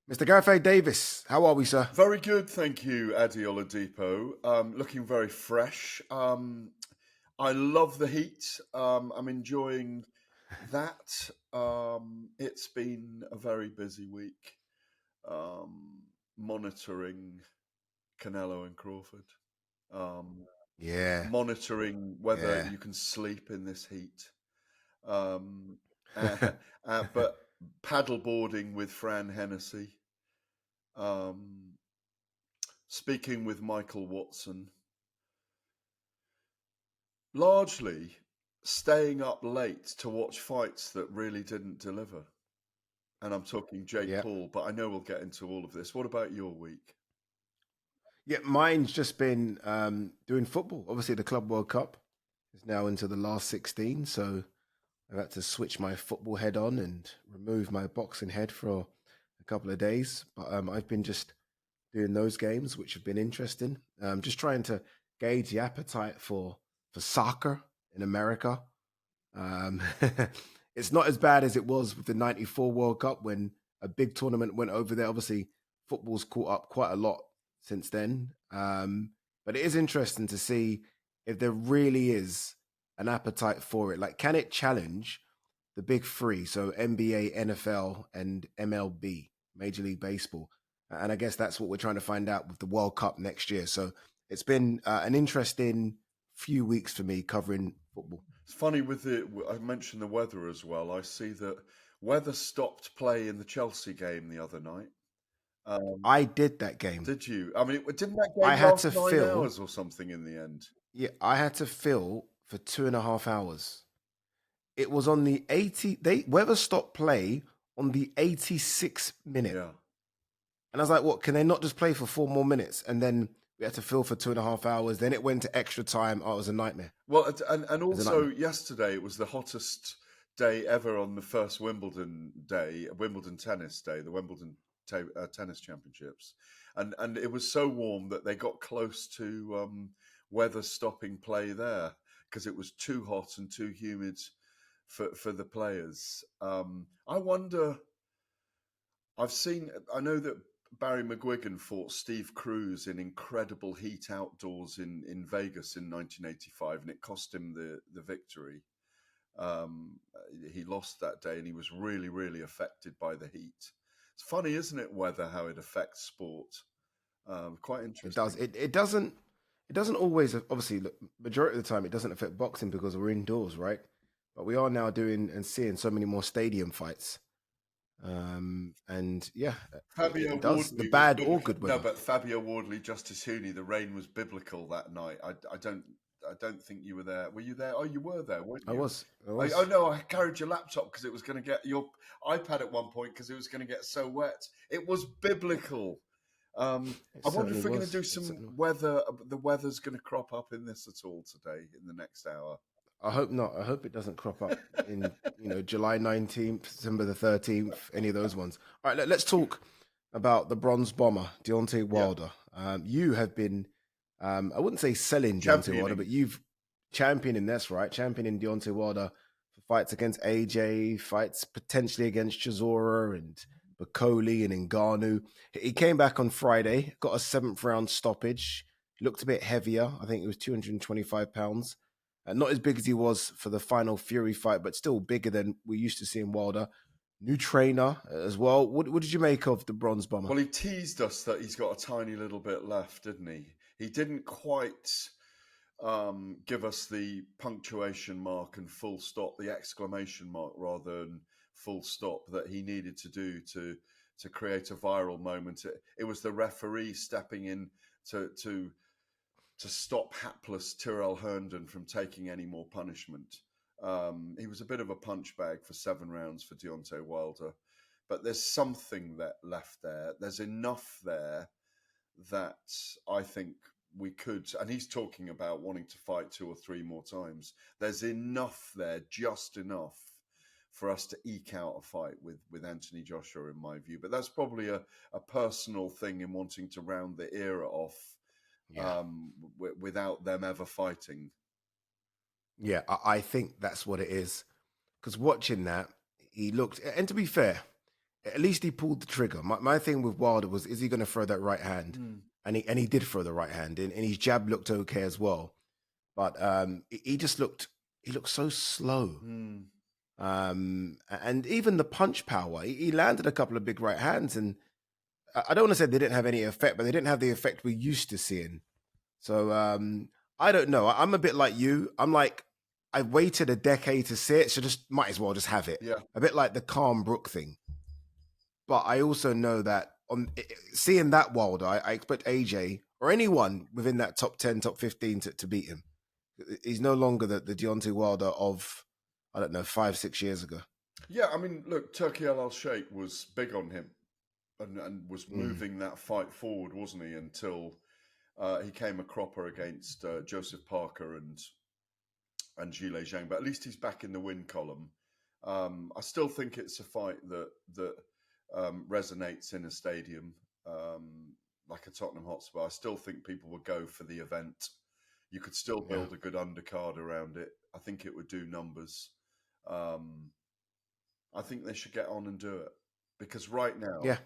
Mr. Gareth Davies, how are we, sir? Very good, thank you, Adi Oladipo. Looking very fresh. I love the heat. I'm enjoying that. It's been a very busy week monitoring Canelo and Crawford, um, Yeah, monitoring whether yeah. you can sleep in this heat. Um, but paddleboarding with Fran Hennessy. Um, Speaking with Michael Watson, largely staying up late to watch fights that really didn't deliver. And I'm talking Jake Yeah. Paul, but I know we'll get into all of this. What about your week? Yeah, mine's just been doing football. Obviously, the Club World Cup is now into the last 16, so I've had to switch my football head on and remove my boxing head for a couple of days. But I've been just doing those games, which have been interesting. Just trying to gauge the appetite for soccer in America. Um, it's not as bad as it was with the '94 World Cup when a big tournament went over there. Obviously, football's caught up quite a lot since then. But it is interesting to see if there really is an appetite for it. Like, can it challenge the big three? So NBA, NFL, and MLB, Major League Baseball. And I guess that's what we're trying to find out with the World Cup next year. So it's been an interesting few weeks for me covering football. It's funny with I mentioned the weather as well. I see that weather stopped play in the Chelsea game the other night. Um, I did that game. did you? I mean, didn't that I game had last to 9 hours fill. or something in the end? Yeah, I had to fill for 2.5 hours. It was on the 80. They weather stopped play on the 86th minute, Yeah. and I was like, "What? Can they not just play for 4 more minutes?" And then we had to fill for 2.5 hours. Then it went to extra time. Oh, it was a nightmare. Well, and It was a also nightmare. yesterday it was the hottest day ever on the first Wimbledon day, Wimbledon tennis day, the Wimbledon tennis championships, and it was so warm that they got close to weather stopping play there because it was too hot and too humid for the players. I wonder. I know that Barry McGuigan fought Steve Cruz in incredible heat outdoors in Vegas in 1985, and it cost him the victory. Um, he lost that day, and he was really, really affected by the heat. It's funny, isn't it, weather, how it affects sport? Quite It does. interesting. It doesn't. It doesn't always. Obviously, look, majority of the time, it doesn't affect boxing because we're indoors, right? But we are now doing and seeing so many more stadium fights. And yeah, Fabio it does the Wardley was bad or biblical. good No, weather. but Fabio Wardley, Justice Hooney, the rain was biblical that night. I don't think you were there. Were you there? Oh, you were there, weren't I you? was, I Oh was. no, I carried your laptop because it was going to get your iPad at one point because it was going to get so wet. It was biblical. It I wonder certainly if we're going to was. do It some certainly was. weather. The weather's going to crop up in this at all today in the next hour. I hope not. I hope it doesn't crop up in July 19th, December the 13th, any of those ones. All right, let's talk about the bronze bomber, Deontay Yeah, Wilder. You have been, I wouldn't say selling Deontay Wilder, but championing. you've championing, that's right, championing Deontay Wilder for fights against AJ, fights potentially against Chisora and Bacoli and Ngannou. He came back on Friday, got a seventh round stoppage, looked a bit heavier. I think it was 225 pounds. Not as big as he was for the final Fury fight, but still bigger than we used to see in Wilder. New trainer as well. What did you make of the bronze bomber? Well, he teased us that he's got a tiny little bit left, didn't he? He didn't quite give us the punctuation mark and full stop, the exclamation mark rather than full stop that he needed to do to create a viral moment. It was the referee stepping in to to stop hapless Tyrrell Herndon from taking any more punishment. He was a bit of a punch bag for 7 rounds for Deontay Wilder, but there's something that left there. There's enough there that I think we could, and he's talking about wanting to fight 2 or 3 more times. There's enough there, just enough for us to eke out a fight with Anthony Joshua, in my view. But that's probably a personal thing in wanting to round the era off Yeah. without them ever fighting. Yeah, I think that's what it is. Because watching that, he looked, and to be fair, At least he pulled the trigger. My thing with Wilder was, is he going to throw that right hand? Mm. And he did throw the right hand, and his jab looked okay as well. But he just looked so slow. Mm. And even the punch power, he landed a couple of big right hands, and I don't want to say they didn't have any effect, but they didn't have the effect we're used to seeing. So I don't know. I'm a bit like you. I'm like, I waited a decade to see it, so just might as well just have it. Yeah. A bit like the Calm Brook thing. But I also know that on seeing that Wilder, I expect AJ or anyone within that top 10, top 15 to beat him. He's no longer the Deontay Wilder of, I don't know, 5-6 years ago. Yeah, I mean, look, Turkey Al Sheikh was big on him and was Mm. moving that fight forward, wasn't he? Until he came a cropper against Joseph Parker and Zhile Zhang. But at least he's back in the win column. I still think it's a fight that resonates in a stadium like a Tottenham Hotspur. I still think people would go for the event. You could still Yeah. build a good undercard around it. I think it would do numbers. I think they should get on and do it because right now, Yeah.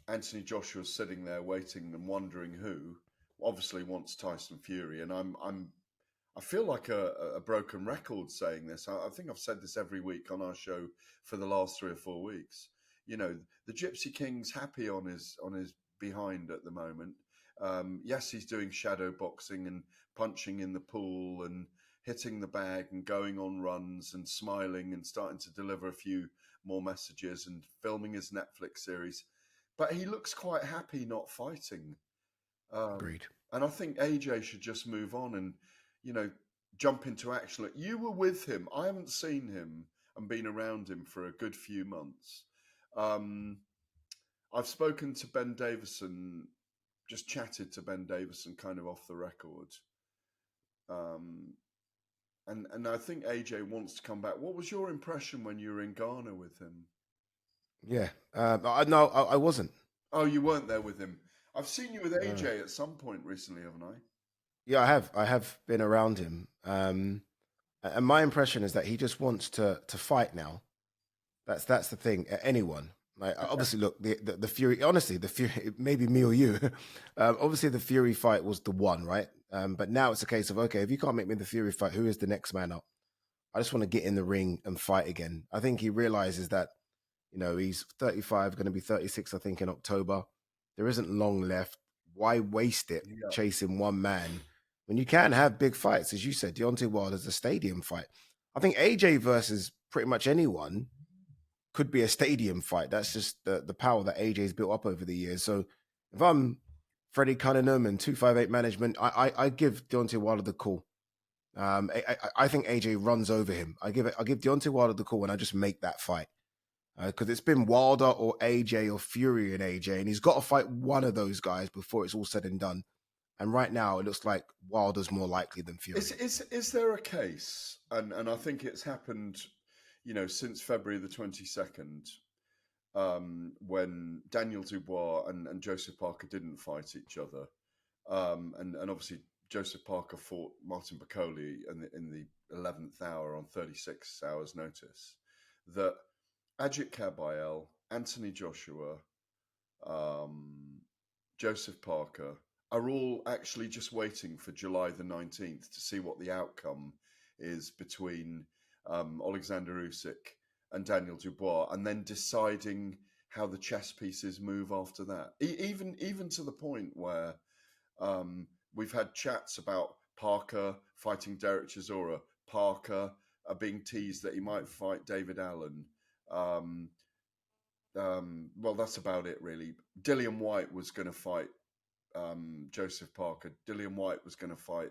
Anthony Joshua's sitting there waiting and wondering who obviously wants Tyson Fury, and I feel like a broken record saying this. I think I've said this every week on our show for the last 3 or 4 weeks. You know, the Gypsy King's happy on his behind at the moment. Yes, he's doing shadow boxing and punching in the pool and hitting the bag and going on runs and smiling and starting to deliver a few more messages and filming his Netflix series. But he looks quite happy not fighting. Agreed. And I think AJ should just move on and, you know, jump into action. Like, you were with him. I haven't seen him and been around him for a good few months. I've spoken to Ben Davison, just chatted to Ben Davison kind of off the record. And I think AJ wants to come back. What was your impression when you were in Ghana with him? Yeah. No, I wasn't. Oh, you weren't there with him. I've seen you with No. AJ at some point recently, haven't I? Yeah, I have. I have been around him. And my impression is that he just wants to fight now. That's the thing. Anyone. Like, obviously, look, the Fury. Honestly, the Fury. Maybe me or you. Obviously, the Fury fight was the one, right? But now it's a case of, okay, if you can't make me the Fury fight, who is the next man up? I just want to get in the ring and fight again. I think he realizes that, he's 35, going to be 36, I think, in October. There isn't long left. Why waste it Yeah. chasing one man when you can have big fights? As you said, Deontay Wilder's a stadium fight. I think AJ versus pretty much anyone could be a stadium fight. That's just the power that AJ's built up over the years. So if I'm Freddie Cunningham and 258 management, I give Deontay Wilder the call. I think AJ runs over him. I give Deontay Wilder the call and I just make that fight. Because it's been Wilder or AJ or Fury and AJ, and he's got to fight one of those guys before it's all said and done. And right now, it looks like Wilder's more likely than Fury. Is there a case, and I think it's happened, since February the 22nd, when Daniel Dubois and Joseph Parker didn't fight each other, and obviously Joseph Parker fought Martin Bakole in the 11th hour on 36 hours' notice, that Ajit Kabayel, Anthony Joshua, Joseph Parker are all actually just waiting for July the 19th to see what the outcome is between Alexander Usyk and Daniel Dubois, and then deciding how the chess pieces move after that. Even to the point where we've had chats about Parker fighting Derek Chisora, Parker being teased that he might fight David Allen. Well, that's about it, really. Dillian White was going to fight Joseph Parker. Dillian White was going to fight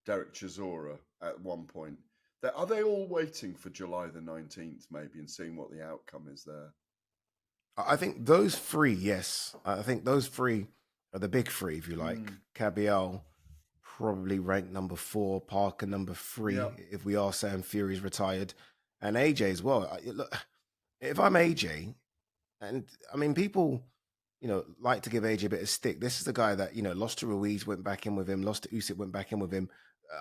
Derek Chisora at one point. Are they all waiting for July the 19th, maybe, and seeing what the outcome is there? I think those three, yes. I think those three are the big three, if you like. Kabayel, probably ranked number 4. Parker, number 3, if we are saying Fury's retired. And AJ as well. Look, if I'm AJ, and I mean, people, like to give AJ a bit of stick. This is the guy that, lost to Ruiz, went back in with him, lost to Usyk, went back in with him.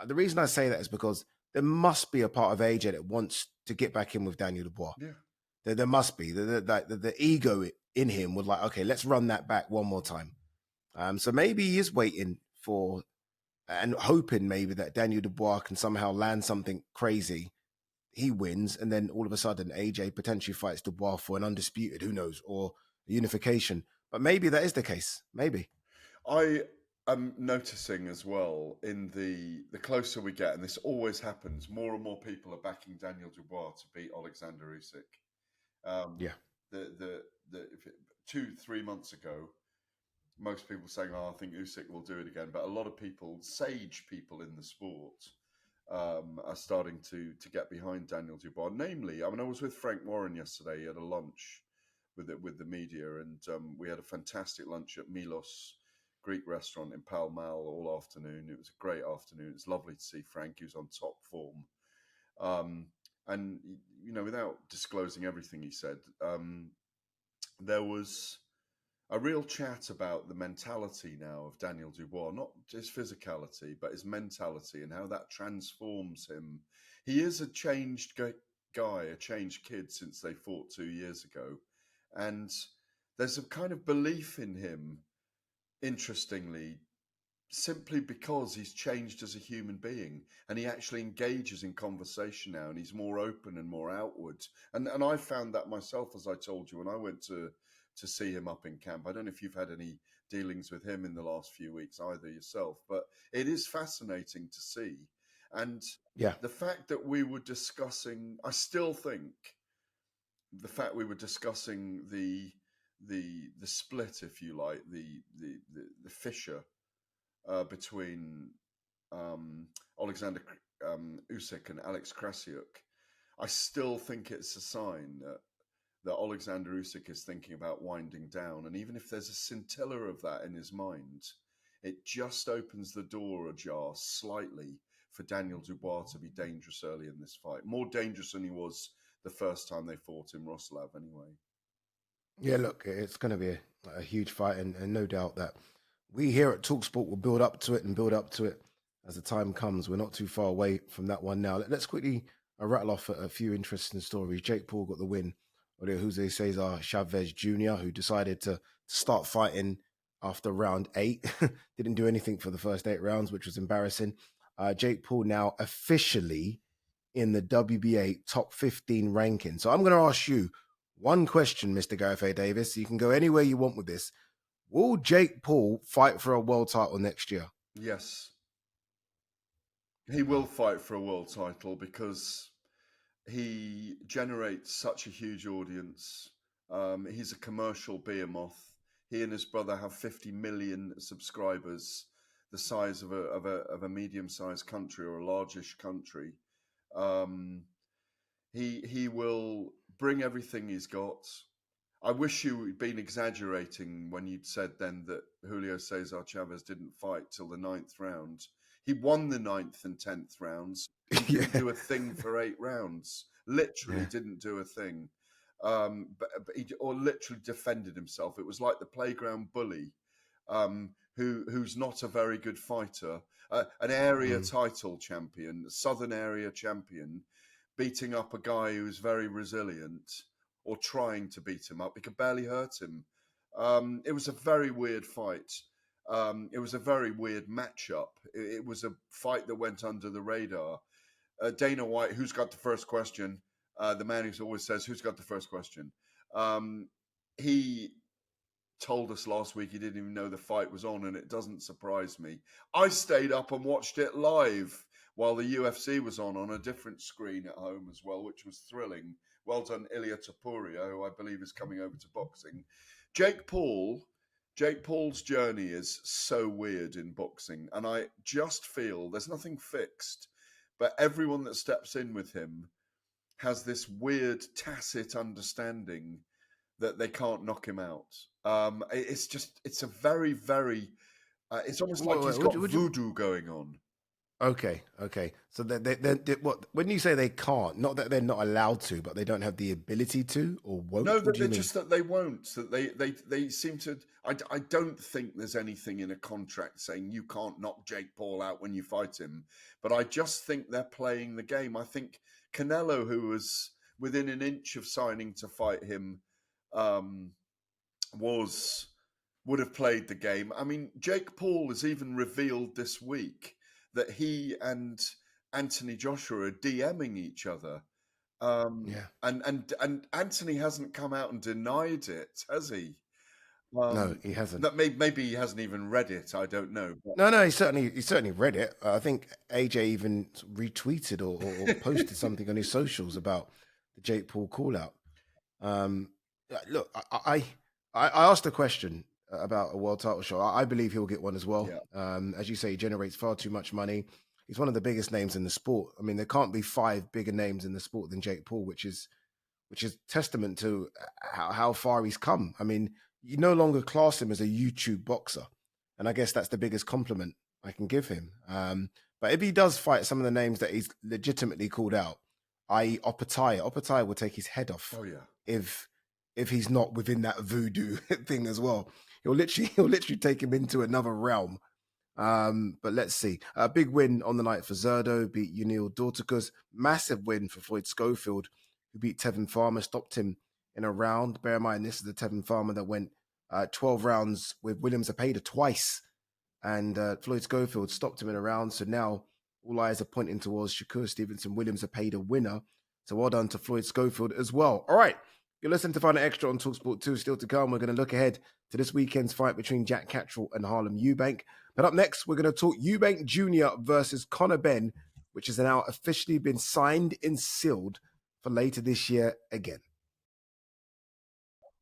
The reason I say that is because there must be a part of AJ that wants to get back in with Daniel Dubois. Yeah. There must be the ego in him would like, okay, let's run that back one more time. So maybe he is waiting for and hoping maybe that Daniel Dubois can somehow land something crazy. He wins, and then all of a sudden AJ potentially fights Dubois for an undisputed, who knows, or a unification. But maybe that is the case. Maybe. I am noticing as well in the closer we get, and this always happens, more and more people are backing Daniel Dubois to beat Alexander Usyk. Um, Yeah. the 2-3 months ago, most people saying, "Oh, I think Usyk will do it again," but a lot of people, sage people in the sport, are starting to get behind Daniel Dubois. Namely, I mean, I was with Frank Warren yesterday at a lunch with the media, and we had a fantastic lunch at Milos Greek restaurant in Pall Mall all afternoon. It was a great afternoon. It's lovely to see Frank. He was on top form. Um, and, you know, without disclosing everything he said, there was a real chat about the mentality now of Daniel Dubois, not his physicality, but his mentality and how that transforms him. He is a changed guy, a changed kid since they fought 2 years ago. And there's a kind of belief in him, interestingly, simply because he's changed as a human being and he actually engages in conversation now and he's more open and more outward. And I found that myself, as I told you, when I went to see him up in camp. I don't know if you've had any dealings with him in the last few weeks either yourself, but it is fascinating to see. And Yeah. the fact that we were discussing, I still think the fact we were discussing the split, if you like, the fissure between Alexander Usyk and Alex Krassyuk, I still think it's a sign that Alexander Usyk is thinking about winding down. And even if there's a scintilla of that in his mind, it just opens the door ajar slightly for Daniel Dubois to be dangerous early in this fight. More dangerous than he was the first time they fought in Roslav, anyway. Yeah, look, it's going to be a huge fight, and no doubt that we here at talkSPORT will build up to it and build up to it as the time comes. We're not too far away from that one now. Let's quickly rattle off a few interesting stories. Jake Paul got the win over Jose Cesar Chavez Jr., who decided to start fighting after round 8. Didn't do anything for the first 8 rounds, which was embarrassing. Jake Paul now officially in the WBA top 15 ranking. So I'm going to ask you one question, Mr. Gareth A. Davis. You can go anywhere you want with this. Will Jake Paul fight for a world title next year? Yes, he will Wow. fight for a world title because he generates such a huge audience. He's a commercial behemoth. He and his brother have 50 million subscribers, the size of a medium-sized country or a largish country. Um, he will bring everything he's got. I wish you had been exaggerating when you'd said then that Julio Cesar Chavez didn't fight till the 9th round. He won the 9th and 10th rounds. He didn't Yeah. do a thing for 8 rounds. Literally Yeah. didn't do a thing. But he or literally defended himself. It was like the playground bully, who's not a very good fighter, an area Mm. title champion, Southern area champion, beating up a guy who's very resilient or trying to beat him up. He could barely hurt him. It was a very weird fight. It was a very weird matchup. It was a fight that went under the radar. Dana White, who's got the first question? The man who always says, "Who's got the first question?" He told us last week he didn't even know the fight was on, and it doesn't surprise me. I stayed up and watched it live while the UFC was on a different screen at home as well, which was thrilling. Well done, Ilya Topuria, who I believe is coming over to boxing. Jake Paul's journey is so weird in boxing, and I just feel there's nothing fixed, but everyone that steps in with him has this weird tacit understanding that they can't knock him out. It's a very, very, it's almost like he's got Would you? voodoo going on. Okay, okay. So what? When you say they can't, not that they're not allowed to, but they don't have the ability to, or No, won't. What that do you they're mean? just that they won't. That they seem to. I don't think there's anything in a contract saying you can't knock Jake Paul out when you fight him. But I just think they're playing the game. I think Canelo, who was within an inch of signing to fight him um, would have played the game. I mean, Jake Paul has even revealed this week that he and Anthony Joshua are DMing each other. Yeah. And Anthony hasn't come out and denied it, has he? No, he hasn't. That maybe he hasn't even read it. I don't know. But... No, he certainly read it. I think AJ even retweeted or posted something on his socials about the Jake Paul call out. Look, I asked a question about a world title shot. I believe he'll get one as well. Yeah. As you say, he generates far too much money. He's one of the biggest names in the sport. I mean, there can't be five bigger names in the sport than Jake Paul, which is testament to how far he's come. I mean, you no longer class him as a YouTube boxer, and I guess that's the biggest compliment I can give him. But if he does fight some of the names that he's legitimately called out, i.e., Opataya will take his head off. Oh yeah. If he's not within that voodoo thing as well, he'll literally take him into another realm. But let's see. A big win on the night for Zerdo, beat Unil Dorticus. Massive win for Floyd Schofield, who beat Tevin Farmer, stopped him in a round. Bear in mind, this is the Tevin Farmer that went 12 rounds with Williams Zapata twice. And Floyd Schofield stopped him in a round. So now all eyes are pointing towards Shakur Stevenson, Williams Zapata winner. So well done to Floyd Schofield as well. All right. You're listening to Find Out Extra on talkSPORT 2. Still to come. We're going to look ahead to this weekend's fight between Jack Catterall and Harlem Eubank. But up next, we're going to talk Eubank Jr. versus Conor Benn, which has now officially been signed and sealed for later this year again.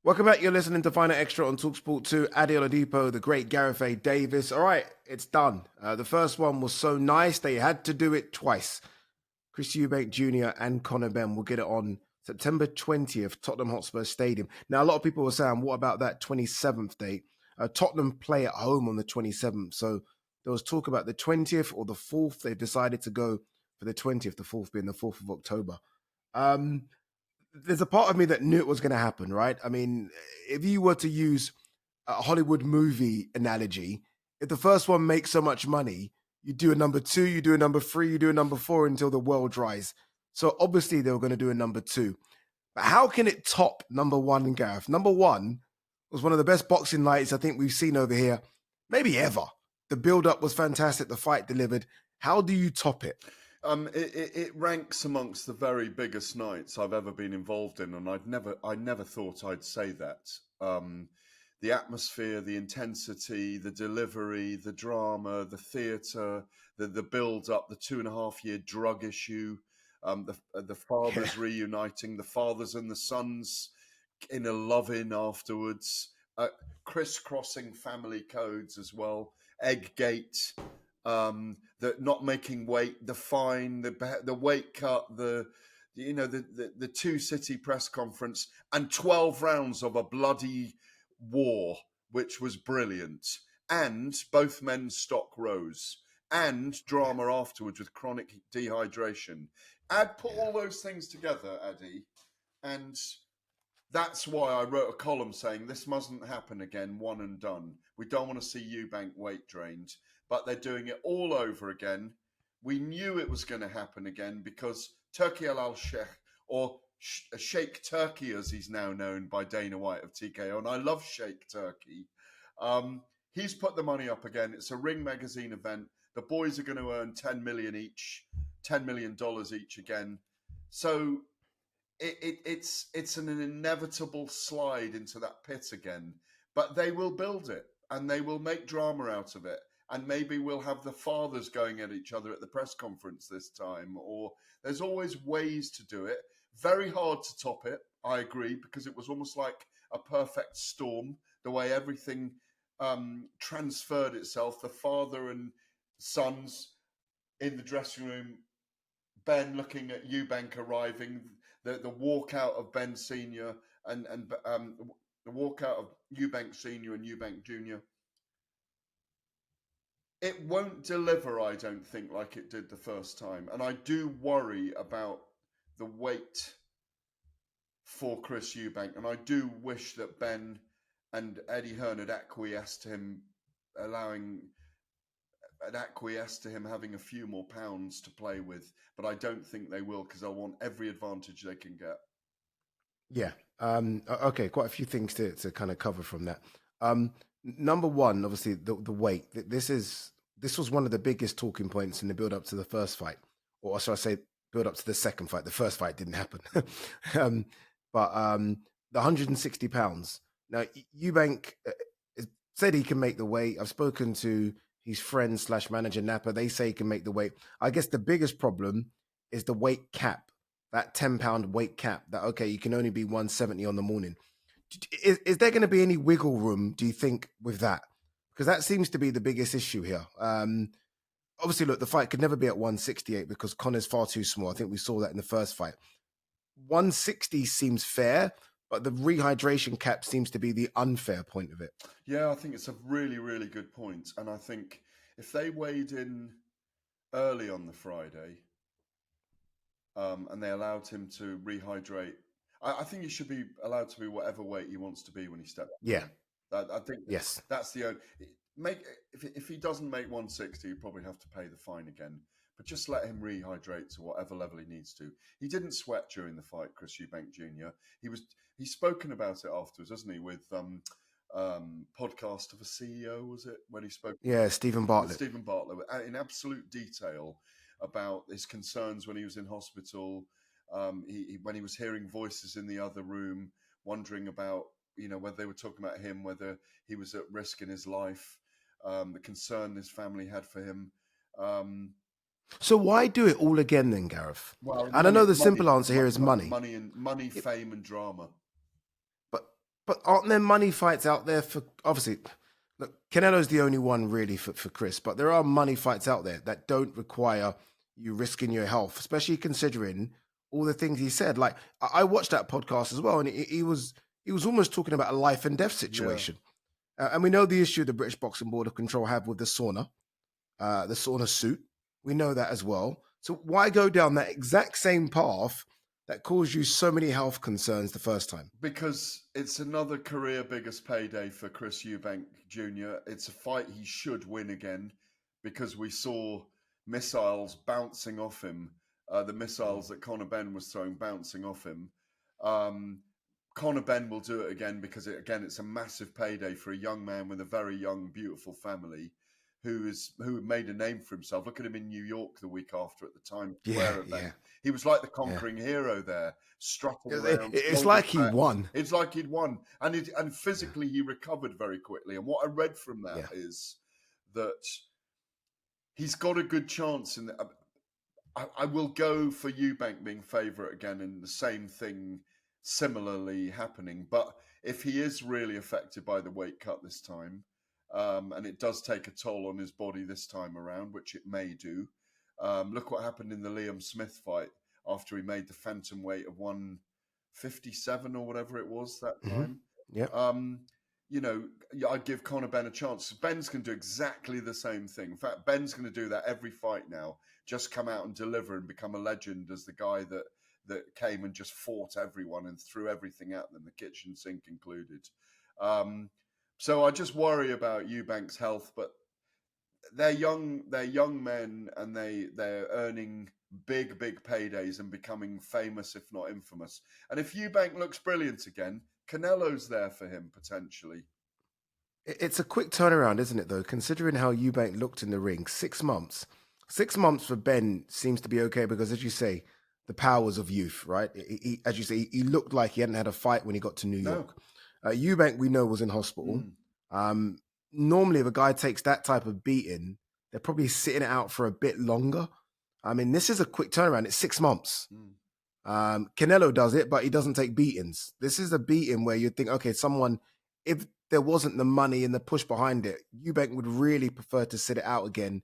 Welcome back. You're listening to Find Out Extra on talkSPORT 2. Adi Oladipo, the great Gareth A. Davies. All right, it's done. The first one was so nice, they had to do it twice. Chris Eubank Jr. and Conor Benn will get it on September 20th, Tottenham Hotspur Stadium. Now, a lot of people were saying, what about that 27th date? Tottenham play at home on the 27th. So there was talk about the 20th or the 4th. They decided to go for the 20th, the 4th being the 4th of October. There's a part of me that knew it was going to happen, right? I mean, if you were to use a Hollywood movie analogy, if the first one makes so much money, you do a number 2, you do a number 3, you do a number 4 until the well dries. So obviously they were going to do a number 2. But how can it top number 1, Gareth? Number 1 was one of the best boxing nights I think we've seen over here, maybe ever. The build-up was fantastic. The fight delivered. How do you top it? It ranks amongst the very biggest nights I've ever been involved in, and I never thought I'd say that. The atmosphere, the intensity, the delivery, the drama, the theatre, the build-up, the 2.5-year drug issue, the fathers reuniting, the fathers and the sons in a love-in afterwards, crisscrossing family codes as well, Egggate. The not making weight, the fine, the weight cut, the 2-city press conference, and 12 rounds of a bloody war, which was brilliant. And both men's stock rose, and drama afterwards with chronic dehydration. Put all those things together, Addy, and that's why I wrote a column saying this mustn't happen again, one and done. We don't want to see Eubank weight drained, but they're doing it all over again. We knew it was going to happen again because Turki Al-Sheikh, or Sheikh Turkey as he's now known by Dana White of TKO, and I love Sheikh Turkey. He's put the money up again. It's a Ring Magazine event. The boys are going to earn $10 million each again. So it's an inevitable slide into that pit again, but they will build it and they will make drama out of it, and maybe we'll have the fathers going at each other at the press conference this time, or there's always ways to do it. Very hard to top it, I agree, because it was almost like a perfect storm, the way everything transferred itself. The father and sons in the dressing room, Ben looking at Eubank arriving, the walkout of Ben Senior and the walkout of Eubank Senior and Eubank Jr. It won't deliver, I don't think, like it did the first time, and I do worry about the weight for Chris Eubank, and I do wish that Ben and Eddie Hearn had acquiesced to him allowing and acquiesce to him having a few more pounds to play with, but I don't think they will because they'll want every advantage they can get. Yeah. Okay. Quite a few things to kind of cover from that. Number one, obviously, the weight. This was one of the biggest talking points in the build up to the first fight, or should I say, build up to the second fight. The first fight didn't happen, um, but the 160 pounds. Now, Eubank said he can make the weight. I've spoken to his friend slash manager Napa. They say he can make the weight. I guess the biggest problem is the weight cap, that 10-pound weight cap. That okay, you can only be 170 on the morning. Is there going to be any wiggle room, do you think, with that? Because that seems to be the biggest issue here. Obviously, look, the fight could never be at 168 because Connor's far too small. I think we saw that in the first fight. 160 seems fair, but the rehydration cap seems to be the unfair point of it. Yeah, I think it's a really, really good point. And I think if they weighed in early on the Friday and they allowed him to rehydrate, I think he should be allowed to be whatever weight he wants to be when he steps. Yeah. I think Yes. that's the only if he doesn't make 160, you probably have to pay the fine again. But just let him rehydrate to whatever level he needs to. He didn't sweat during the fight, Chris Eubank Jr. He's spoken about it afterwards, hasn't he? With podcast of a CEO, was it when he spoke? Yeah, Stephen Bartlett. Stephen Bartlett, in absolute detail about his concerns when he was in hospital. When he was hearing voices in the other room, wondering about whether they were talking about him, whether he was at risk in his life, the concern his family had for him. So why do it all again then, Gareth? Well, and I know the simple answer here is money. Money, fame, and drama. But aren't there money fights out there for, obviously, look, Canelo's the only one really for Chris, but there are money fights out there that don't require you risking your health, especially considering all the things he said. Like, I watched that podcast as well, and he was almost talking about a life and death situation. Yeah. And we know the issue the British Boxing Board of Control have with the sauna suit. We know that as well. So why go down that exact same path that caused you so many health concerns the first time? Because it's another career biggest payday for Chris Eubank Jr. It's a fight he should win again because we saw missiles bouncing off him, the missiles that Conor Benn was throwing bouncing off him. Conor Benn will do it again because, it's a massive payday for a young man with a very young, beautiful family who made a name for himself. Look at him in New York the week after at the Times Square event. Yeah. He was like the conquering hero there, strutting around. It's like he won. It's like he'd won. And physically he recovered very quickly. And what I read from that is that he's got a good chance. I will go for Eubank being favourite again and the same thing similarly happening. But if he is really affected by the weight cut this time, and it does take a toll on his body this time around, which it may do. Look what happened in the Liam Smith fight after he made the phantom weight of 157 or whatever it was that time. Yeah. I'd give Conor Benn a chance. Ben's going to do exactly the same thing. In fact, Ben's going to do that every fight now. Just come out and deliver and become a legend as the guy that came and just fought everyone and threw everything at them, the kitchen sink included. So I just worry about Eubank's health, but they're young men and they're earning big paydays and becoming famous, if not infamous. And if Eubank looks brilliant again, Canelo's there for him potentially. It's a quick turnaround, isn't it, though, considering how Eubank looked in the ring? 6 months. 6 months for Benn seems to be okay because, as you say, the powers of youth, right? As you say, he looked like he hadn't had a fight when he got to New York. Eubank, we know, was in hospital. Normally, if a guy takes that type of beating, they're probably sitting it out for a bit longer. I mean, this is a quick turnaround. It's 6 months. Canelo does it, but he doesn't take beatings. This is a beating where you'd think, okay, if there wasn't the money and the push behind it, Eubank would really prefer to sit it out again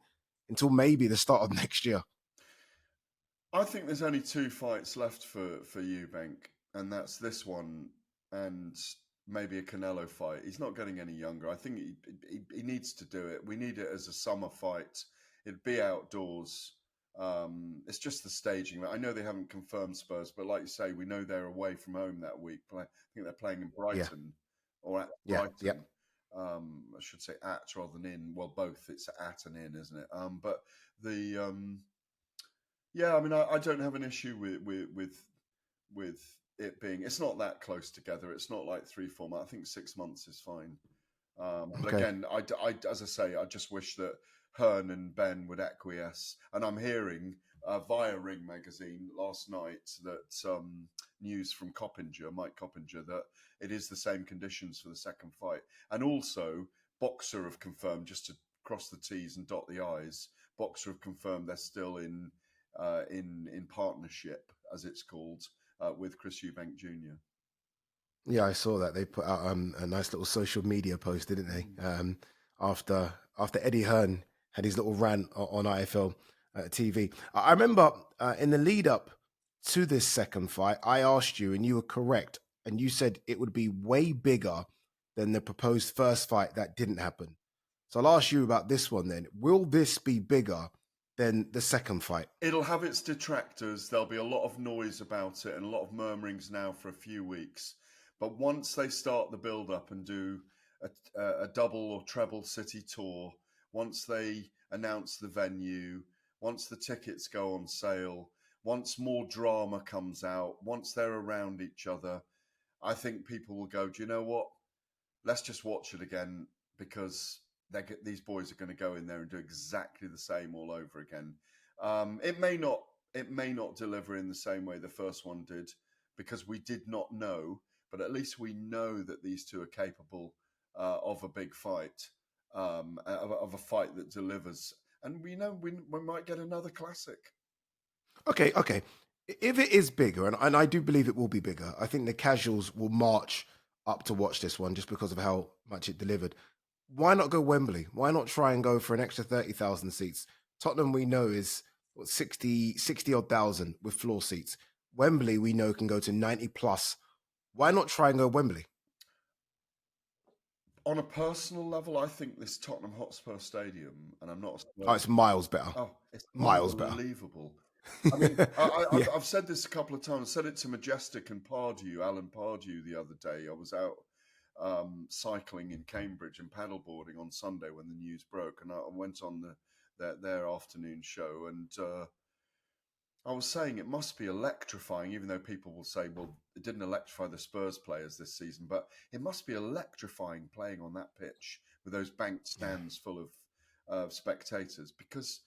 until maybe the start of next year. I think there's only 2 fights left for Eubank, and that's this one and maybe a Canelo fight. He's not getting any younger. I think he needs to do it. We need it as a summer fight. It'd be outdoors. It's just the staging. I know they haven't confirmed Spurs, but like you say, we know they're away from home that week. I think they're playing in Brighton or at Brighton. I should say at rather than in. Well, both. It's at and in, isn't it? But the yeah, I mean, I don't have an issue with it being. It's not that close together. It's not like 3-4 months. I think 6 months is fine. But Okay. again, as I say, I just wish that Hearn and Benn would acquiesce. And I'm hearing via Ring magazine last night that news from Mike Coppinger, that it is the same conditions for the second fight. And also, Boxer have confirmed, just to cross the T's and dot the I's, Boxer have confirmed they're still in partnership, as it's called, with Chris Eubank Jr. Yeah, I saw that. They put out a nice little social media post, didn't they? After Eddie Hearn had his little rant on IFL TV. I remember in the lead up to this second fight, I asked you, and you were correct, and you said it would be way bigger than the proposed first fight that didn't happen. So I'll ask you about this one then. Will this be bigger than the second fight? It'll have its detractors. There'll be a lot of noise about it and a lot of murmurings now for a few weeks. But once they start the build-up and do a double or treble city tour, once they announce the venue, once the tickets go on sale, once more drama comes out, once they're around each other, I think people will go, do you know what? Let's just watch it again, because these boys are going to go in there and do exactly the same all over again. It may not deliver in the same way the first one did, because we did not know. But at least we know that these two are capable of a big fight, of a fight that delivers. And we know we might get another classic. Okay. If it is bigger, and I do believe it will be bigger, I think the casuals will march up to watch this one just because of how much it delivered. Why not go Wembley? Why not try and go for an extra 30,000 seats? Tottenham, we know, is 60 odd thousand with floor seats. Wembley, we know, can go to 90 plus. Why not try and go Wembley? On a personal level, I think this Tottenham Hotspur Stadium, and I'm not. Oh, it's miles better. Oh, it's miles better. Unbelievable. I mean, I've said this a couple of times. I said it to Majestic and Pardew, Alan Pardew, the other day. I was out cycling in Cambridge and paddleboarding on Sunday when the news broke, and I went on their afternoon show, and I was saying it must be electrifying, even though people will say, well, it didn't electrify the Spurs players this season, but it must be electrifying playing on that pitch with those banked stands full of spectators, because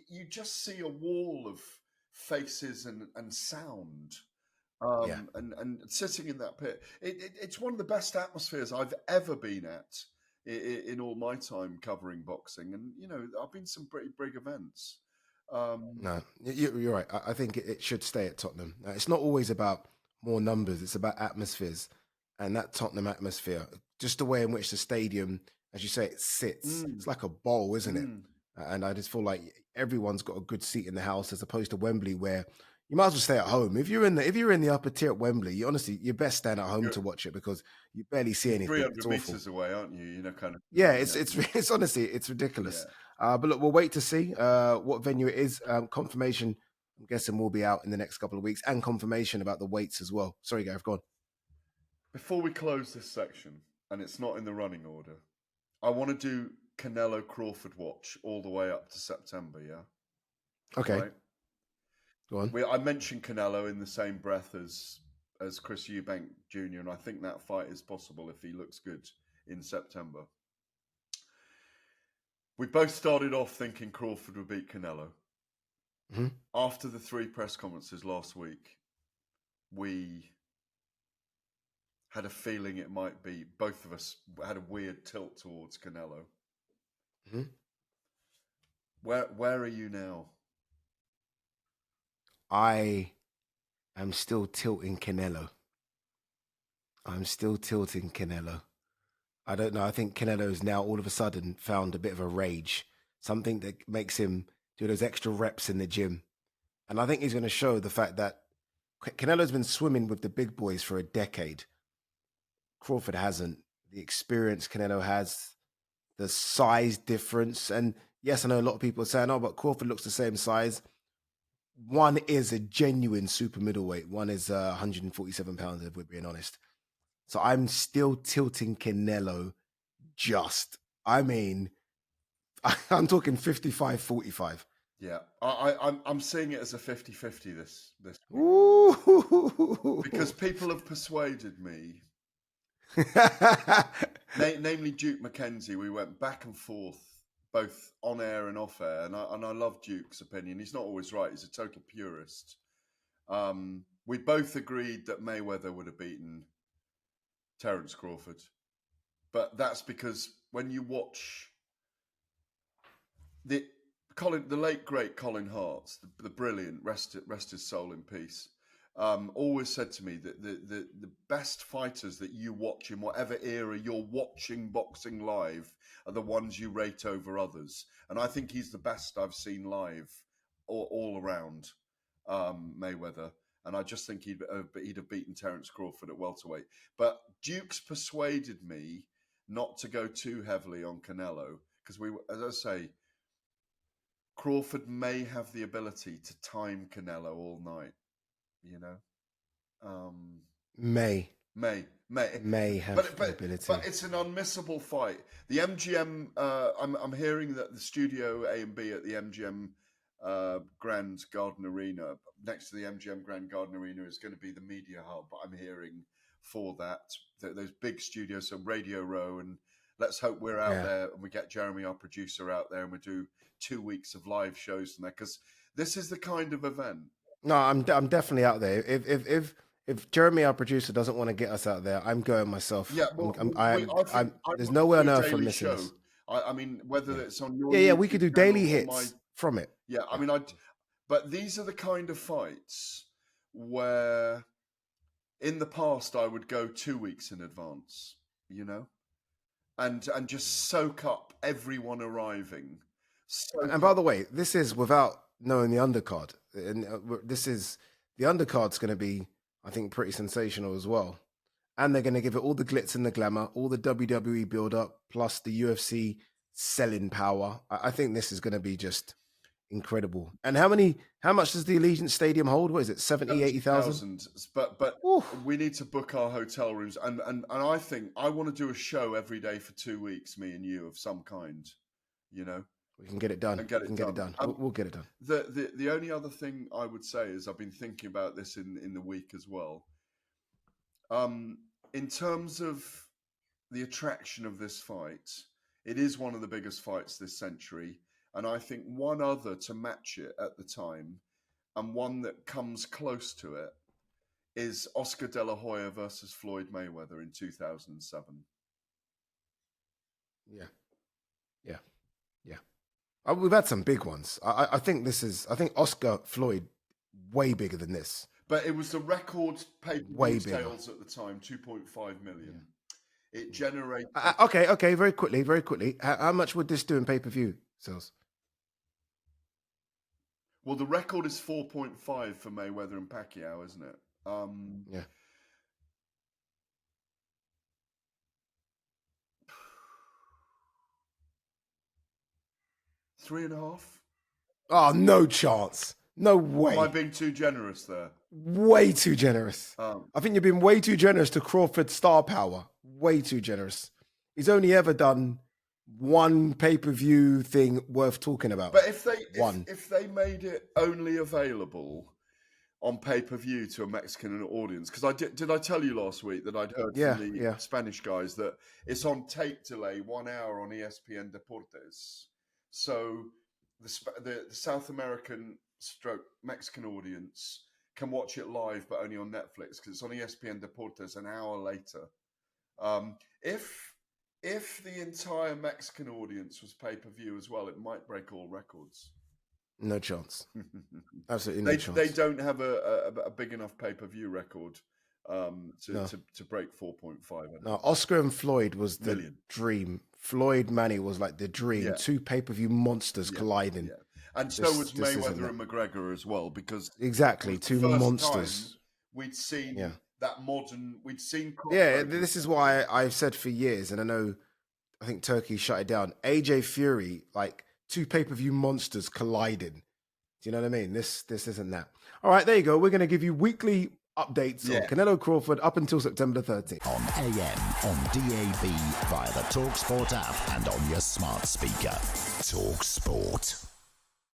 you just see a wall of faces and sound. And sitting in that pit, it's one of the best atmospheres I've ever been at in all my time covering boxing. And, I've been to some pretty big events. No, you're right. I think it should stay at Tottenham. It's not always about more numbers. It's about atmospheres. And that Tottenham atmosphere, just the way in which the stadium, as you say, it sits. It's like a bowl, isn't it? And I just feel like everyone's got a good seat in the house, as opposed to Wembley, where you might as well stay at home. If you're in the upper tier at Wembley, you're best staying at home to watch it, because you barely see anything. 300 meters away, aren't you? Kind of. Yeah, it's honestly, it's ridiculous. Yeah. But look, we'll wait to see what venue it is. Confirmation, I'm guessing, will be out in the next couple of weeks, and confirmation about the weights as well. Sorry, Gareth, go on. Before we close this section, and it's not in the running order, I want to do Canelo Crawford watch all the way up to September, yeah? Okay. Right? Go on. I mentioned Canelo in the same breath as Chris Eubank Jr., and I think that fight is possible if he looks good in September. We both started off thinking Crawford would beat Canelo. Mm-hmm. After the 3 press conferences last week, we had a feeling it might be. Both of us had a weird tilt towards Canelo. Mm-hmm. Where are you now? I am still tilting Canelo. I'm still tilting Canelo. I don't know. I think Canelo's now all of a sudden found a bit of a rage, something that makes him do those extra reps in the gym. And I think he's going to show the fact that Canelo's been swimming with the big boys for a decade. Crawford hasn't. The experience Canelo has, the size difference. And yes, I know a lot of people are saying, oh, but Crawford looks the same size. One is a genuine super middleweight. One is 147 pounds, if we're being honest. So I'm still tilting Canelo just. I mean, I'm talking 55-45. Yeah, I'm seeing it as a 50-50 this week because Ooh. people have persuaded me. Namely Duke McKenzie. We went back and forth, both on air and off air, and I love Duke's opinion. He's not always right. He's a total purist. We both agreed that Mayweather would have beaten Terence Crawford, but that's because when you watch the late great Colin Hart, the brilliant, rest his soul in peace, always said to me that the best fighters that you watch in whatever era you're watching boxing live are the ones you rate over others. And I think he's the best I've seen live all around, Mayweather. And I just think he'd have beaten Terence Crawford at welterweight. But Duke's persuaded me not to go too heavily on Canelo because as I say, Crawford may have the ability to time Canelo all night. You know, May may have the ability. but it's an unmissable fight. The MGM. I'm hearing that the Studio A and B at the MGM Grand Garden Arena, next to the MGM Grand Garden Arena, is going to be the media hub. I'm hearing for that those big studios, so Radio Row, and let's hope we're out there and we get Jeremy, our producer, out there, and we do 2 weeks of live shows from there because this is the kind of event. No, I'm definitely out there. If Jeremy, our producer, doesn't want to get us out there, I'm going myself. Yeah, well, there's no way on earth I'm missing this. I mean, whether it's on your we could do daily hits from it. Yeah, I mean, but these are the kind of fights where, in the past, I would go 2 weeks in advance, and just soak up everyone arriving. And by the way, this is without knowing the undercard, and the undercard's going to be, I think, pretty sensational as well. And they're going to give it all the glitz and the glamour, all the WWE build-up, plus the UFC selling power. I think this is going to be just incredible. And how much does the Allegiant Stadium hold? What is it, 70,000, 80,000? But we need to book our hotel rooms. And I think I want to do a show every day for 2 weeks, me and you, of some kind, We can get it done. We'll get it done. The only other thing I would say is I've been thinking about this in the week as well. In terms of the attraction of this fight, it is one of the biggest fights this century. And I think one other to match it at the time, and one that comes close to it, is Oscar De La Hoya versus Floyd Mayweather in 2007. Yeah. We've had some big ones. I think Oscar Floyd way bigger than this. But it was the record pay-per-view sales at the time, 2.5 million. Yeah. It generated... Okay, very quickly. How much would this do in pay-per-view sales? Well, the record is 4.5 for Mayweather and Pacquiao, isn't it? Yeah. $3.5. Oh, no chance. No way. Am I being too generous there? Way too generous. I think you've been way too generous to Crawford's star power. Way too generous. He's only ever done one pay-per-view thing worth talking about. But if they made it only available on pay-per-view to a Mexican audience, because did I tell you last week that I'd heard from the Spanish guys that it's on tape delay 1 hour on ESPN Deportes. So the South American / Mexican audience can watch it live, but only on Netflix because it's on ESPN Deportes an hour later. If the entire Mexican audience was pay-per-view as well, it might break all records. No chance. Absolutely no chance. They don't have a big enough pay-per-view record to break 4.5. No, Oscar and Floyd was the dream. Floyd Manny was like the dream. Yeah. Two pay-per-view monsters colliding. Yeah. And so was Mayweather and McGregor as well, because exactly two monsters. We'd seen that modern. We'd seen. This is why I've said for years, and I think Turkey shut it down. AJ Fury, like two pay-per-view monsters colliding. Do you know what I mean? This isn't that. All right, there you go. We're going to give you weekly updates on Canelo Crawford up until September the 13th. On AM, on DAB, via the talkSPORT app and on your smart speaker. talkSPORT.